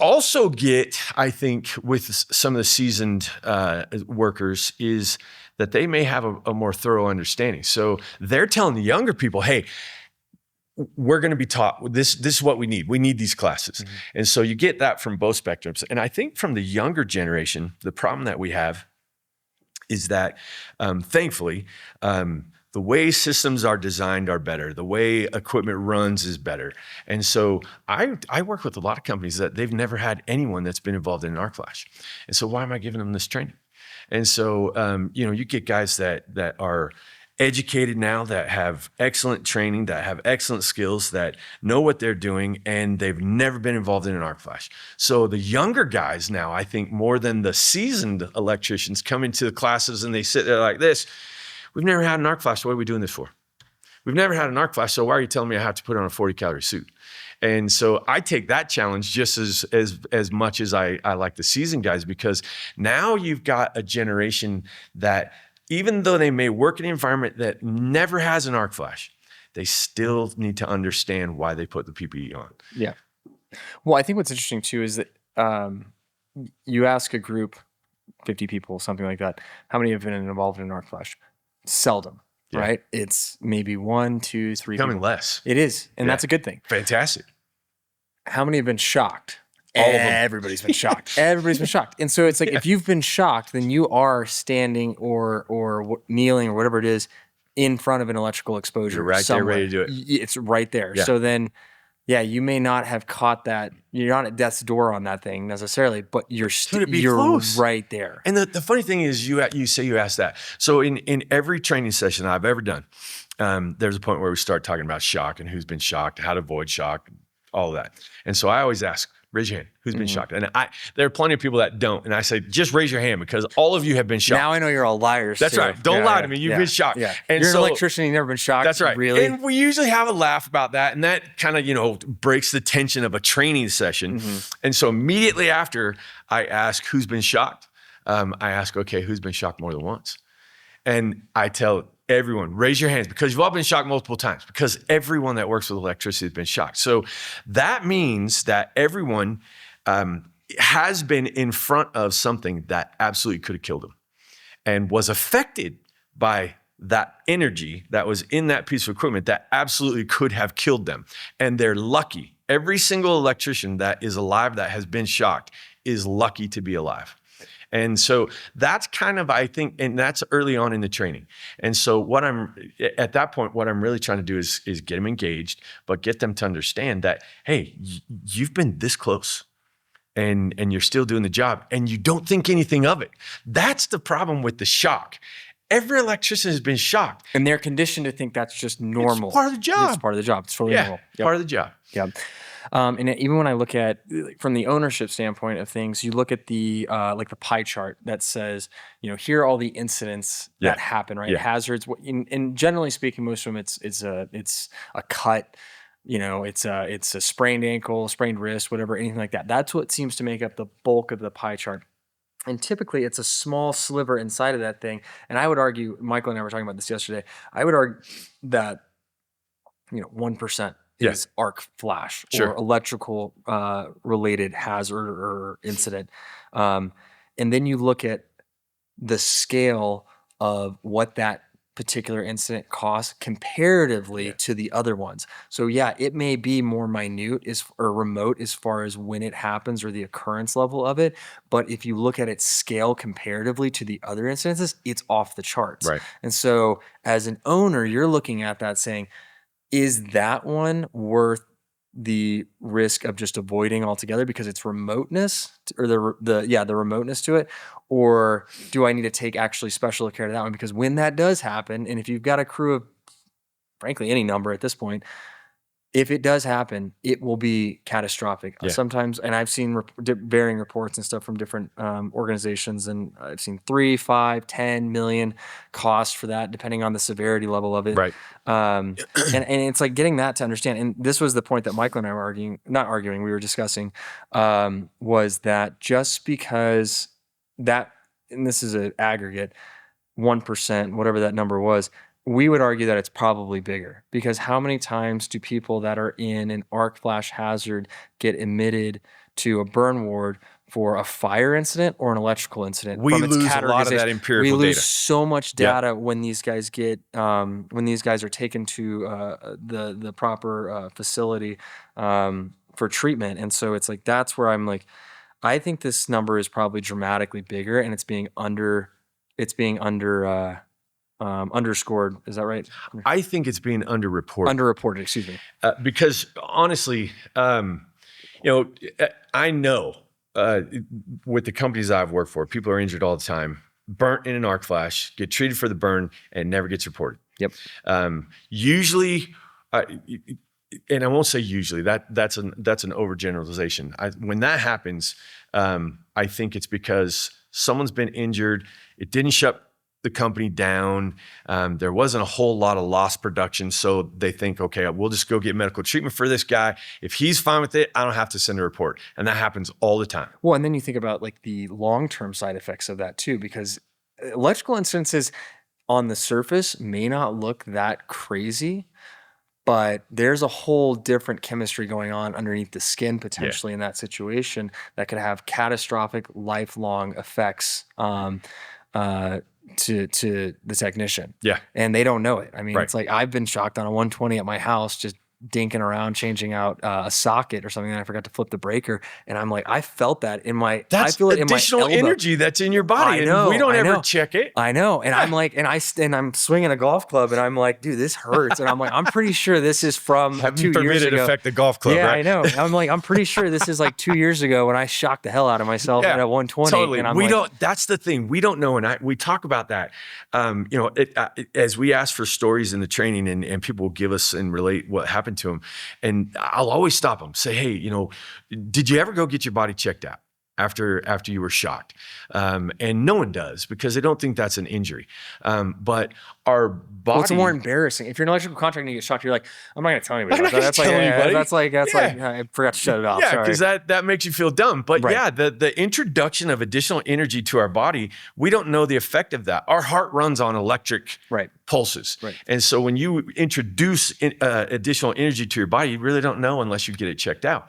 also get, I think, with some of the seasoned workers is that they may have a more thorough understanding. So they're telling the younger people, hey, we're going to be taught this is what we need. We need these classes. Mm-hmm. And so you get that from both spectrums. And I think from the younger generation, the problem that we have is that, thankfully, the way systems are designed are better. The way equipment runs is better. And so I work with a lot of companies that they've never had anyone that's been involved in an arc flash. And so why am I giving them this training? And so, you get guys that are educated now, that have excellent training, that have excellent skills, that know what they're doing, and they've never been involved in an arc flash. So the younger guys now, I think more than the seasoned electricians, come into the classes and they sit there like this. We've never had an arc flash. So what are we doing this for? We've never had an arc flash. So why are you telling me I have to put on a 40-calorie suit? And so I take that challenge just as much as I like the seasoned guys, because now you've got a generation that, even though they may work in an environment that never has an arc flash, they still need to understand why they put the PPE on. Yeah. Well, I think what's interesting too is that you ask a group, 50 people, something like that, how many have been involved in an arc flash? Seldom, right? It's maybe 1, 2, 3. Becoming less. It is. And that's a good thing. Fantastic. How many have been shocked? All of them. Everybody's been shocked. Everybody's been shocked. And so it's like, if you've been shocked, then you are standing or kneeling or whatever it is in front of an electrical exposure. You're right somewhere. there, ready to do it. It's right there. Yeah. So then, you may not have caught that. You're not at death's door on that thing necessarily, but you're close. Right there. And the funny thing is, you say you asked that. So in every training session I've ever done, there's a point where we start talking about shock and who's been shocked, how to avoid shock, all of that. And so I always ask, raise your hand. Who's been shocked? And there are plenty of people that don't. And I say, just raise your hand, because all of you have been shocked. Now I know you're all liars. That's too. right. Don't lie to me. You've been shocked. Yeah. And you're so, an electrician. You've never been shocked. That's right. Really? And we usually have a laugh about that. And that kind of, breaks the tension of a training session. Mm-hmm. And so immediately after, I ask, who's been shocked? I ask, okay, who's been shocked more than once? And I tell everyone, raise your hands, because you've all been shocked multiple times, because everyone that works with electricity has been shocked. So that means that everyone has been in front of something that absolutely could have killed them and was affected by that energy that was in that piece of equipment that absolutely could have killed them. And they're lucky. Every single electrician that is alive that has been shocked is lucky to be alive. And so that's kind of, I think, and that's early on in the training. And so at that point, what I'm really trying to do is get them engaged, but get them to understand that, hey, you've been this close and you're still doing the job and you don't think anything of it. That's the problem with the shock. Every electrician has been shocked. And they're conditioned to think that's just normal. It's part of the job. It's part of the job. It's totally normal. Yep. Part of the job. Yeah. And even when I look at, from the ownership standpoint of things, you look at the like the pie chart that says, here are all the incidents that happen, right? Hazards. And generally speaking, most of them, it's a cut, it's a sprained ankle, sprained wrist, whatever, anything like that. That's what seems to make up the bulk of the pie chart. And typically it's a small sliver inside of that thing. And I would argue, Michael and I were talking about this yesterday, I would argue that, 1% is arc flash or electrical related hazard or incident. And then you look at the scale of what that particular incident costs comparatively to the other ones. So it may be more minute or remote as far as when it happens or the occurrence level of it. But if you look at its scale comparatively to the other incidences, it's off the charts. Right. And so as an owner, you're looking at that saying, is that one worth the risk of just avoiding altogether because it's remoteness or the remoteness to it? Or do I need to take actually special care to that one? Because when that does happen, and if you've got a crew of, frankly, any number at this point, if it does happen, it will be catastrophic. Yeah. Sometimes, and I've seen varying reports and stuff from different organizations, and I've seen 3, 5, 10 million cost for that, depending on the severity level of it. Right. And it's like getting that to understand. And this was the point that Michael and I were we were discussing, was that just because that, and this is an aggregate, 1%, whatever that number was, we would argue that it's probably bigger, because how many times do people that are in an arc flash hazard get admitted to a burn ward for a fire incident or an electrical incident. We lose a lot of that empirical data. We lose so much data when these guys are taken to the proper facility for treatment. And so it's like, that's where I'm like, I think this number is probably dramatically bigger, and it's being underscored. Is that right? I think it's being underreported. Underreported, excuse me. Because honestly, I know with the companies I've worked for, people are injured all the time, burnt in an arc flash, get treated for the burn, and never gets reported. Yep. Usually, and I won't say usually, that's an overgeneralization. When that happens, I think it's because someone's been injured. It didn't shut the company down. There wasn't a whole lot of lost production. So they think, okay, we'll just go get medical treatment for this guy. If he's fine with it, I don't have to send a report. And that happens all the time. Well, and then you think about like the long-term side effects of that too, because electrical instances on the surface may not look that crazy, but there's a whole different chemistry going on underneath the skin potentially in that situation that could have catastrophic lifelong effects to the technician. Yeah. And they don't know it. I mean, it's like I've been shocked on a 120 at my house, just dinking around, changing out a socket or something, and I forgot to flip the breaker. And I'm like, I felt that in my, I feel it in my additional elbow. energy that's in your body. I know, and we don't I ever know. check it. I know. And I'm like, and I'm swinging a golf club, and I'm like, dude, this hurts. And I'm like, I'm pretty sure this is from 2 years ago. Affect the golf club, right? I know. I'm like, I'm pretty sure this is like 2 years ago when I shocked the hell out of myself at a 120. Totally. And I'm That's the thing. We don't know. And we talk about that. As we ask for stories in the training, and people will give us and relate what happened to them. And I'll always stop them, say, hey, did you ever go get your body checked out after you were shocked? And no one does, because they don't think that's an injury. But our body... Well, it's more embarrassing. If you're an electrical contractor and you get shocked, you're like, I'm not going to tell anybody about that. That's like, I forgot to shut it off. Yeah, because that makes you feel dumb. But the introduction of additional energy to our body, we don't know the effect of that. Our heart runs on electric pulses. Right. And so when you introduce additional energy to your body, you really don't know unless you get it checked out.